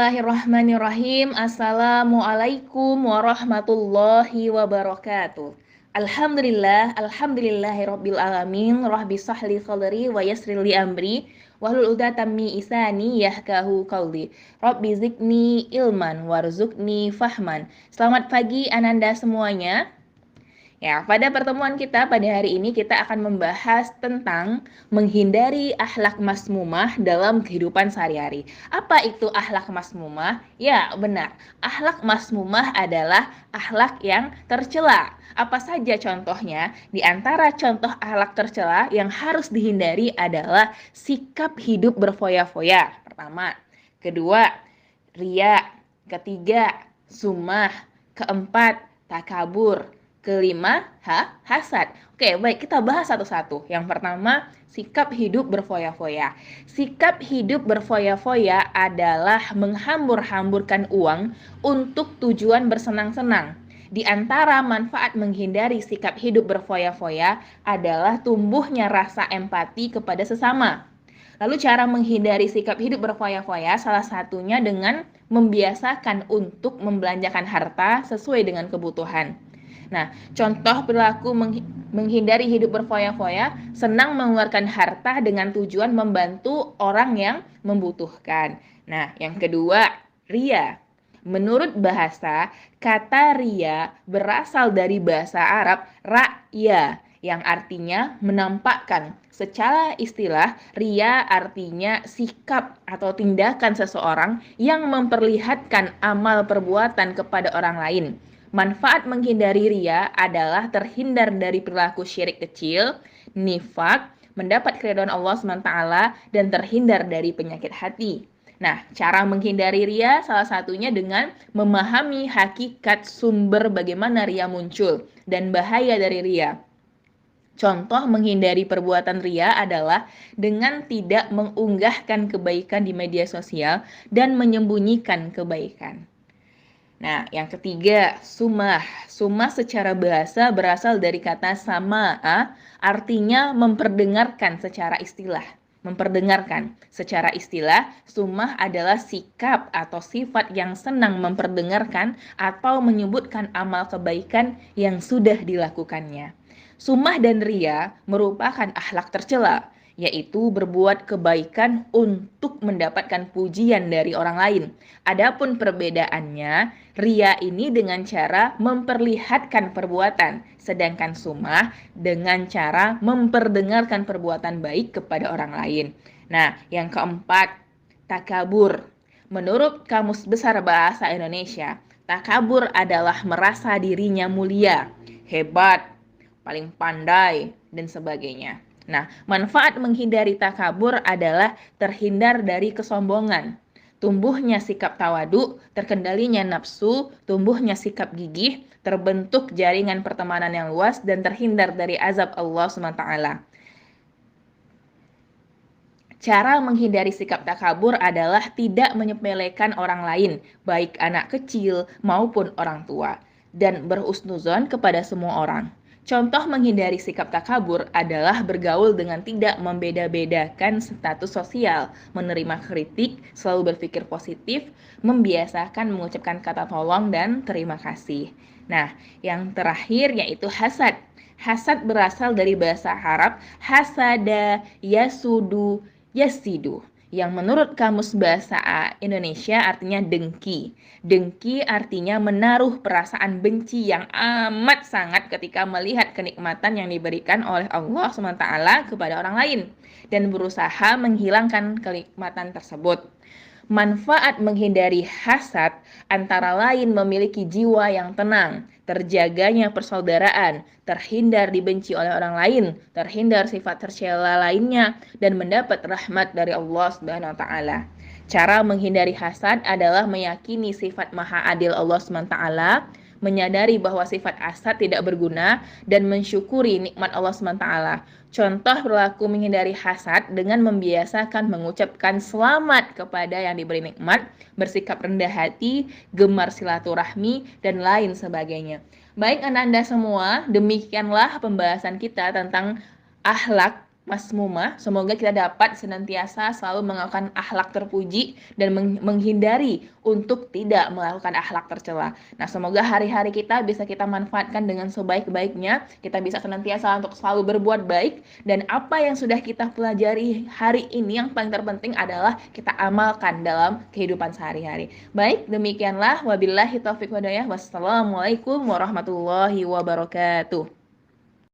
Bismillahirrahmanirrahim. Assalamualaikum warahmatullahi wabarakatuh. Alhamdulillahirabbil alamin. Rabbi shrahli sadri wa yassir li amri wahlul 'uqdatam min lisani yafqahu qawli. Rabbi zidni ilman warzuqni fahman. Selamat pagi Ananda semuanya. Ya, pada pertemuan kita pada hari ini kita akan membahas tentang menghindari akhlak masmumah dalam kehidupan sehari-hari. Apa itu akhlak masmumah? Ya, benar. Akhlak masmumah adalah akhlak yang tercela. Apa saja contohnya? Di antara contoh akhlak tercela yang harus dihindari adalah sikap hidup berfoya-foya. Pertama, kedua, riya, ketiga, sumah, keempat, takabur, kelima, hasad. Oke, baik, kita bahas satu-satu. Yang pertama, sikap hidup berfoya-foya. Sikap hidup berfoya-foya adalah menghambur-hamburkan uang untuk tujuan bersenang-senang. Di antara manfaat menghindari sikap hidup berfoya-foya adalah tumbuhnya rasa empati kepada sesama. Lalu cara menghindari sikap hidup berfoya-foya salah satunya dengan membiasakan untuk membelanjakan harta sesuai dengan kebutuhan. Nah, contoh perilaku menghindari hidup berfoya-foya, senang mengeluarkan harta dengan tujuan membantu orang yang membutuhkan. Nah, yang kedua, riya. Menurut bahasa, kata riya berasal dari bahasa Arab ra'ya, yang artinya menampakkan. Secara istilah, riya artinya sikap atau tindakan seseorang yang memperlihatkan amal perbuatan kepada orang lain. Manfaat menghindari riya adalah terhindar dari perilaku syirik kecil, nifak, mendapat keridhaan Allah SWT, dan terhindar dari penyakit hati. Nah, cara menghindari riya salah satunya dengan memahami hakikat sumber bagaimana riya muncul dan bahaya dari riya. Contoh menghindari perbuatan riya adalah dengan tidak mengunggahkan kebaikan di media sosial dan menyembunyikan kebaikan. Nah, yang ketiga, sumah. Sumah secara bahasa berasal dari kata sama'a, artinya memperdengarkan secara istilah. Memperdengarkan. Secara istilah, sumah adalah sikap atau sifat yang senang memperdengarkan atau menyebutkan amal kebaikan yang sudah dilakukannya. Sumah dan riya merupakan akhlak tercela, yaitu berbuat kebaikan untuk mendapatkan pujian dari orang lain. Adapun perbedaannya, riya ini dengan cara memperlihatkan perbuatan, sedangkan sumah dengan cara memperdengarkan perbuatan baik kepada orang lain. Nah, yang keempat, takabur. Menurut Kamus Besar Bahasa Indonesia, takabur adalah merasa dirinya mulia, hebat, paling pandai, dan sebagainya. Nah, manfaat menghindari takabur adalah terhindar dari kesombongan, tumbuhnya sikap tawadu, terkendalinya nafsu, tumbuhnya sikap gigih, terbentuk jaringan pertemanan yang luas, dan terhindar dari azab Allah SWT. Cara menghindari sikap takabur adalah tidak menyepelekan orang lain, baik anak kecil maupun orang tua, dan berhusnuzon kepada semua orang. Contoh menghindari sikap takabur adalah bergaul dengan tidak membeda-bedakan status sosial, menerima kritik, selalu berpikir positif, membiasakan mengucapkan kata tolong dan terima kasih. Nah, yang terakhir yaitu hasad. Hasad berasal dari bahasa Arab hasada, yasudu, yasidu, yang menurut Kamus Bahasa Indonesia artinya dengki. Dengki artinya menaruh perasaan benci yang amat sangat ketika melihat kenikmatan yang diberikan oleh Allah SWT kepada orang lain dan berusaha menghilangkan kenikmatan tersebut. Manfaat menghindari hasad antara lain memiliki jiwa yang tenang, terjaganya persaudaraan, terhindar dibenci oleh orang lain, terhindar sifat tercela lainnya, dan mendapat rahmat dari Allah Subhanahu wa taala. Cara menghindari hasad adalah meyakini sifat maha adil Allah Subhanahu wa taala, menyadari bahwa sifat hasad tidak berguna, dan mensyukuri nikmat Allah SWT. Contoh perilaku menghindari hasad dengan membiasakan mengucapkan selamat kepada yang diberi nikmat, bersikap rendah hati, gemar silaturahmi, dan lain sebagainya. Baik Anda semua, demikianlah pembahasan kita tentang akhlak masmumah. Semoga kita dapat senantiasa selalu melakukan akhlak terpuji dan menghindari untuk tidak melakukan akhlak tercela. Nah, semoga hari-hari kita bisa kita manfaatkan dengan sebaik-baiknya. Kita bisa senantiasa untuk selalu berbuat baik, dan apa yang sudah kita pelajari hari ini yang paling terpenting adalah kita amalkan dalam kehidupan sehari-hari. Baik, demikianlah wabillahi taufiq wadayah. Wassalamualaikum warahmatullahi wabarakatuh.